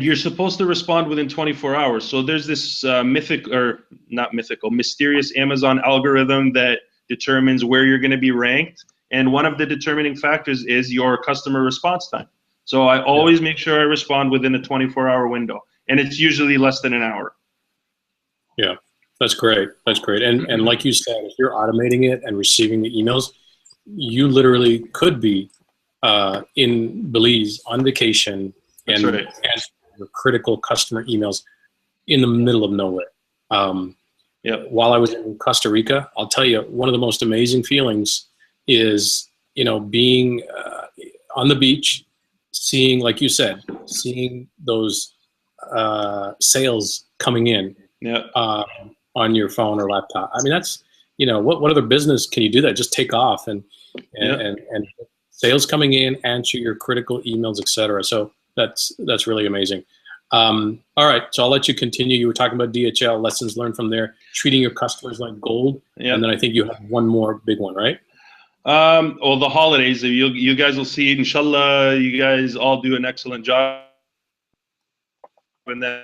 you're supposed to respond within 24 hours. So there's this mysterious Amazon algorithm that determines where you're going to be ranked. And one of the determining factors is your customer response time. So I always make sure I respond within a 24-hour window. And it's usually less than an hour. Yeah. That's great. That's great. And like you said, if you're automating it and receiving the emails, you literally could be in Belize on vacation and answer your critical customer emails in the middle of nowhere. while I was in Costa Rica, I'll tell you, one of the most amazing feelings is, you know, being on the beach, seeing, like you said, seeing those sales coming in on your phone or laptop. I mean, that's, you know, what other business can you do that? Just take off and sales coming in, answer your critical emails, etc. So that's really amazing. All right, so I'll let you continue. You were talking about DHL, lessons learned from there, treating your customers like gold, and then I think you have one more big one, right? Well, the holidays, you guys will see, inshallah, you guys all do an excellent job. And then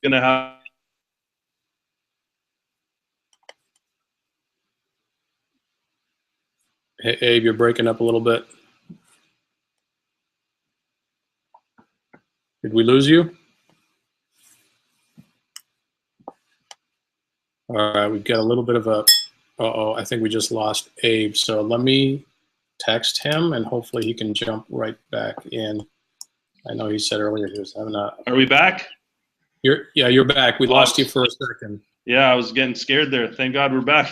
gonna have Hey, Abe, you're breaking up a little bit. Did we lose you? All right, we've got a little bit of a, I think we just lost Abe. So let me text him and hopefully he can jump right back in. I know he said earlier he was having a... Are we back? You're back. We lost you for a second. Yeah, I was getting scared there. Thank God we're back.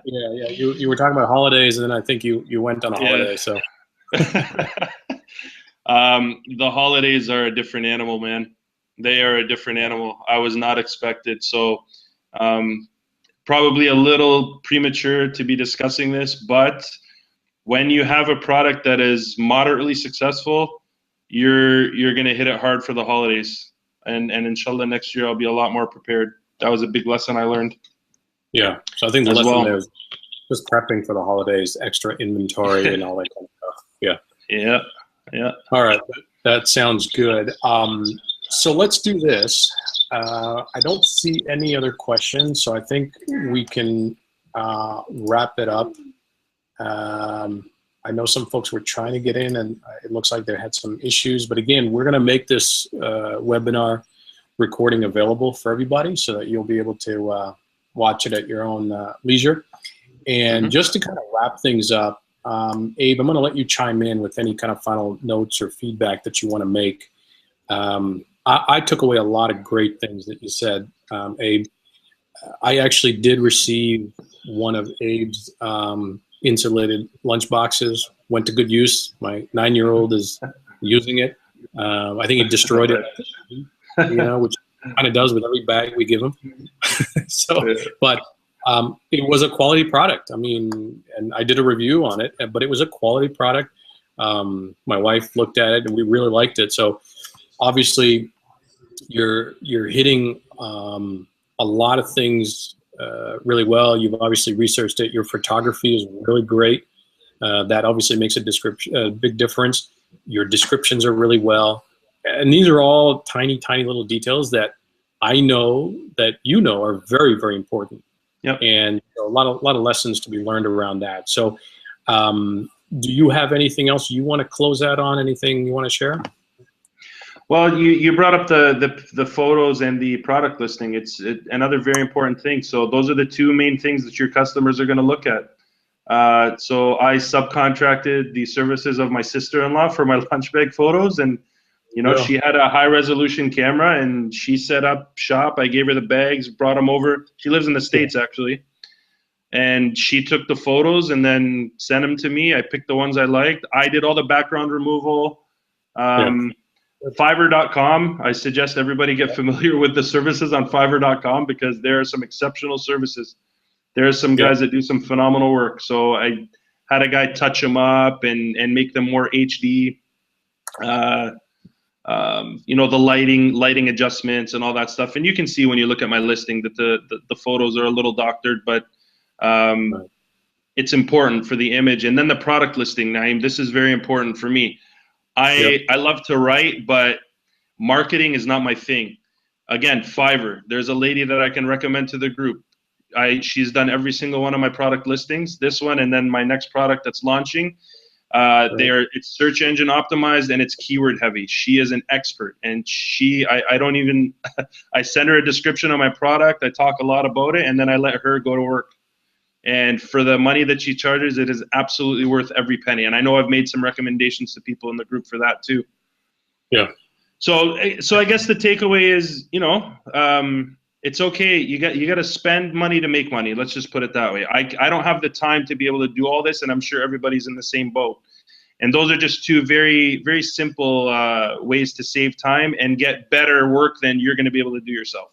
yeah. You were talking about holidays, and then I think you went on a holiday. So the holidays are a different animal, man. They are a different animal. I was not expected. So probably a little premature to be discussing this, but when you have a product that is moderately successful, you're gonna hit it hard for the holidays. And inshallah next year I'll be a lot more prepared. That was a big lesson I learned. Yeah, so I think the lesson there is just prepping for the holidays, extra inventory and all that kind of stuff. Yeah. All right, that sounds good. So let's do this. I don't see any other questions, so I think we can wrap it up. I know some folks were trying to get in, and it looks like they had some issues. But again, we're going to make this webinar recording available for everybody so that you'll be able to watch it at your own leisure. And just to kind of wrap things up, Abe, I'm going to let you chime in with any kind of final notes or feedback that you want to make. I took away a lot of great things that you said, Abe. I actually did receive one of Abe's insulated lunch boxes. Went to good use. My 9-year-old is using it. I think he destroyed it. You know, which kind of does with every bag we give him. But it was a quality product. I mean, and I did a review on it, but it was a quality product. My wife looked at it and we really liked it. So obviously you're hitting a lot of things really well. You've obviously researched it. Your photography is really great. That obviously makes a big difference. Your descriptions are really well. And these are all tiny, tiny little details that I know that you know are very, very important. Yep. And a lot of lessons to be learned around that. So do you have anything else you want to close out on? Anything you want to share? Well, you brought up the photos and the product listing. It's another very important thing. So those are the two main things that your customers are going to look at. So I subcontracted the services of my sister-in-law for my lunch bag photos, and you know, she had a high resolution camera and she set up shop. I gave her the bags, brought them over. She lives in the States actually. And she took the photos and then sent them to me. I picked the ones I liked. I did all the background removal. Fiverr.com. I suggest everybody get familiar with the services on Fiverr.com because there are some exceptional services. There are some guys that do some phenomenal work. So I had a guy touch them up and make them more HD. You know, the lighting adjustments and all that stuff. And you can see when you look at my listing that the photos are a little doctored, but it's important for the image. And then the product listing, Naeem, this is very important for me. I love to write, but marketing is not my thing. Again, Fiverr. There's a lady that I can recommend to the group. She's done every single one of my product listings, this one, and then my next product that's launching. It's search engine optimized and it's keyword heavy. She is an expert, and I don't even, I send her a description of my product. I talk a lot about it, and then I let her go to work. And for the money that she charges, it is absolutely worth every penny. And I know I've made some recommendations to people in the group for that too. Yeah. So I guess the takeaway is, you know, it's okay. You got to spend money to make money. Let's just put it that way. I don't have the time to be able to do all this, and I'm sure everybody's in the same boat. And those are just two very, very simple ways to save time and get better work than you're going to be able to do yourself.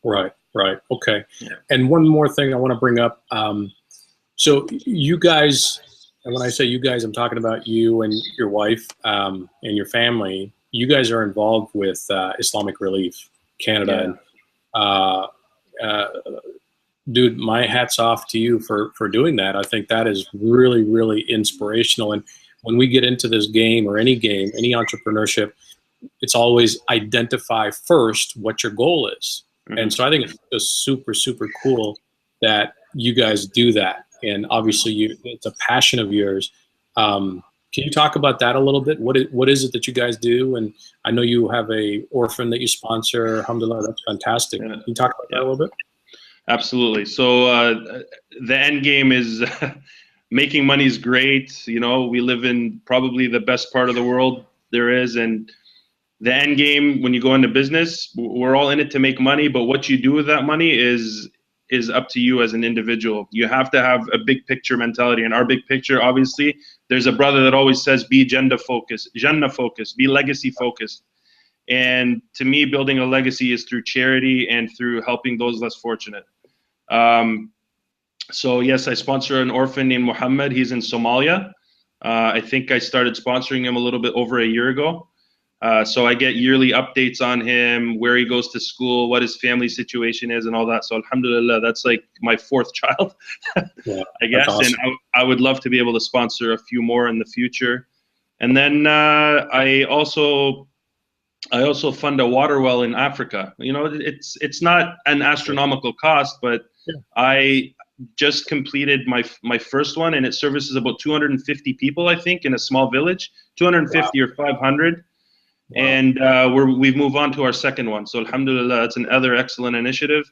Right, right. Okay. Yeah. And one more thing I want to bring up. So you guys, and when I say you guys, I'm talking about you and your wife and your family. You guys are involved with Islamic Relief Canada. Yeah. And, dude, my hat's off to you for doing that. I think that is really, really inspirational. And when we get into this game, any entrepreneurship, it's always identify first what your goal is. Mm-hmm. And so I think it's just super, super cool that you guys do that. And obviously it's a passion of yours. Can you talk about that a little bit? What is it that you guys do? And I know you have a orphan that you sponsor. Alhamdulillah, that's fantastic. Can you talk about that a little bit? Absolutely. So the end game is making money is great. You know, we live in probably the best part of the world there is. And the end game, when you go into business, we're all in it to make money. But what you do with that money is up to you as an individual. You have to have a big picture mentality. And our big picture, obviously, there's a brother that always says, be Jannah focused, be legacy focused. And to me, building a legacy is through charity and through helping those less fortunate. So yes, I sponsor an orphan named Muhammad. He's in Somalia. I think I started sponsoring him a little bit over a year ago. So I get yearly updates on him, where he goes to school, what his family situation is, and all that. So alhamdulillah, that's like my fourth child, yeah, I guess. Awesome. And I would love to be able to sponsor a few more in the future. And then I also fund a water well in Africa. You know, it's not an astronomical cost, but yeah. I just completed my first one, and it services about 250 people, I think, in a small village, 250 wow. or 500. Wow. And we've moved on to our second one. So alhamdulillah, it's another excellent initiative.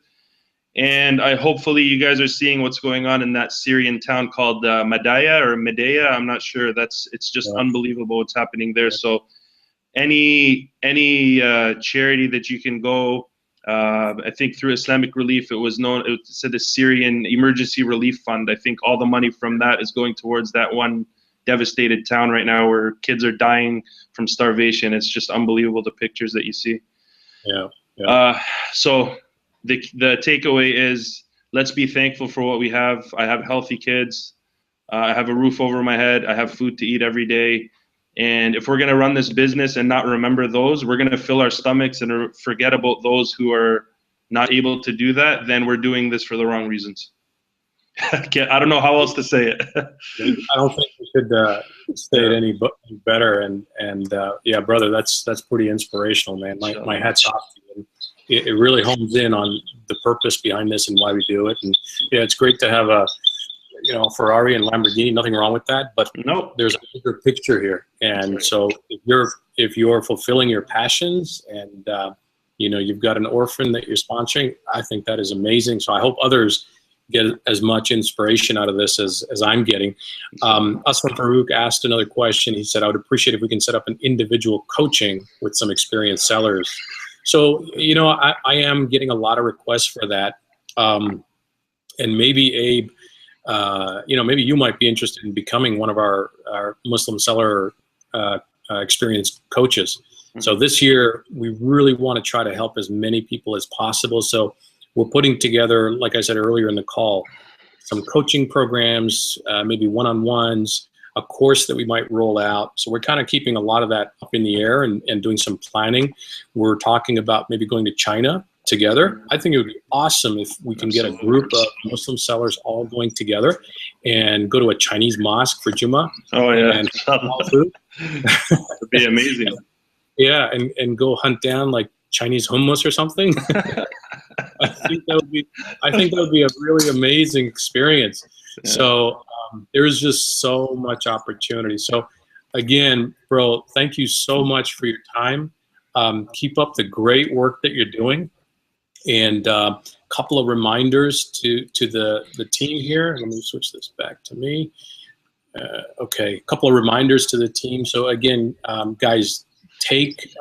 And hopefully you guys are seeing what's going on in that Syrian town called Medea. I'm not sure. It's just wow. unbelievable what's happening there. So any charity that you can go, I think through Islamic Relief, it said the Syrian Emergency Relief Fund. I think all the money from that is going towards that one devastated town right now where kids are dying from starvation. It's just unbelievable, the pictures that you see. Yeah. Yeah. So the takeaway is, let's be thankful for what we have. I have healthy kids. I have a roof over my head. I have food to eat every day. And if we're going to run this business and not remember those, we're going to fill our stomachs and forget about those who are not able to do that, then we're doing this for the wrong reasons. I don't know how else to say it. I don't think we could say it any better. And yeah, brother, that's pretty inspirational, man. My hat's off to you. It really hones in on the purpose behind this and why we do it. And yeah, it's great to have a Ferrari and Lamborghini. Nothing wrong with that, but nope. There's a bigger picture here. And right. So if you're fulfilling your passions and you've got an orphan that you're sponsoring, I think that is amazing. So I hope others get as much inspiration out of this as I'm getting. Aslam Farouk asked another question. He said, I would appreciate if we can set up an individual coaching with some experienced sellers. So, I am getting a lot of requests for that. And maybe Abe, maybe you might be interested in becoming one of our Muslim seller experienced coaches. Mm-hmm. So this year, we really want to try to help as many people as possible. So we're putting together, like I said earlier in the call, some coaching programs, maybe one-on-ones, a course that we might roll out. So we're kind of keeping a lot of that up in the air and doing some planning. We're talking about maybe going to China together. I think it would be awesome if we can get a group of Muslim sellers all going together and go to a Chinese mosque for Jummah. Oh, yeah. And food. It'd be amazing. Yeah, and go hunt down like Chinese hummus or something. I think that would be a really amazing experience. Yeah. So there's just so much opportunity. So again, bro, thank you so much for your time. Keep up the great work that you're doing. And a couple of reminders to the team here. Let me switch this back to me. Okay, a couple of reminders to the team. So again, guys, take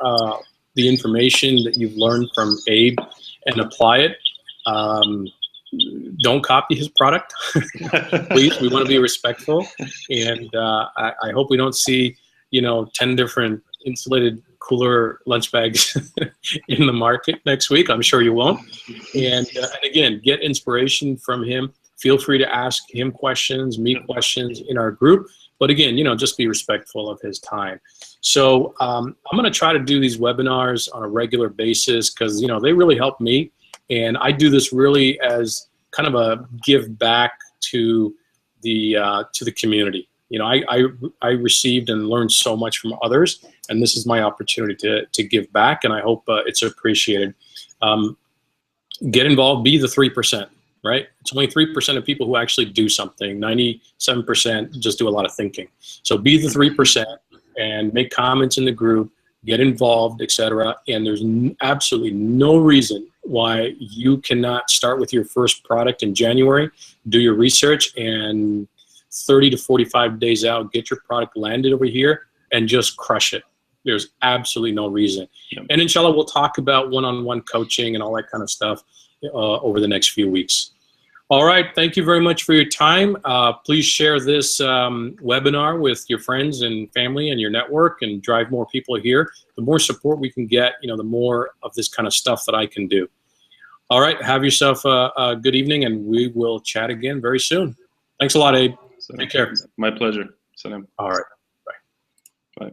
the information that you've learned from Abe and apply it. Don't copy his product. Please, we want to be respectful. And I hope we don't see, 10 different insulated cooler lunch bags in the market next week. I'm sure you won't. And again, get inspiration from him. Feel free to ask him questions, me questions in our group. But again, just be respectful of his time. So I'm going to try to do these webinars on a regular basis because, they really help me. And I do this really as kind of a give back to the community. I received and learned so much from others, and this is my opportunity to give back, and I hope it's appreciated. Get involved, be the 3%, right? It's only 3% of people who actually do something. 97% just do a lot of thinking. So be the 3% and make comments in the group, get involved, etc. And there's absolutely no reason why you cannot start with your first product in January, do your research, and 30 to 45 days out, get your product landed over here and just crush it. There's absolutely no reason. Yep. And inshallah, we'll talk about one-on-one coaching and all that kind of stuff over the next few weeks. All right, thank you very much for your time. Please share this webinar with your friends and family and your network and drive more people here. The more support we can get, the more of this kind of stuff that I can do. All right, have yourself a good evening, and we will chat again very soon. Thanks a lot, Abe. Take care. My pleasure. Salam. All right. Bye.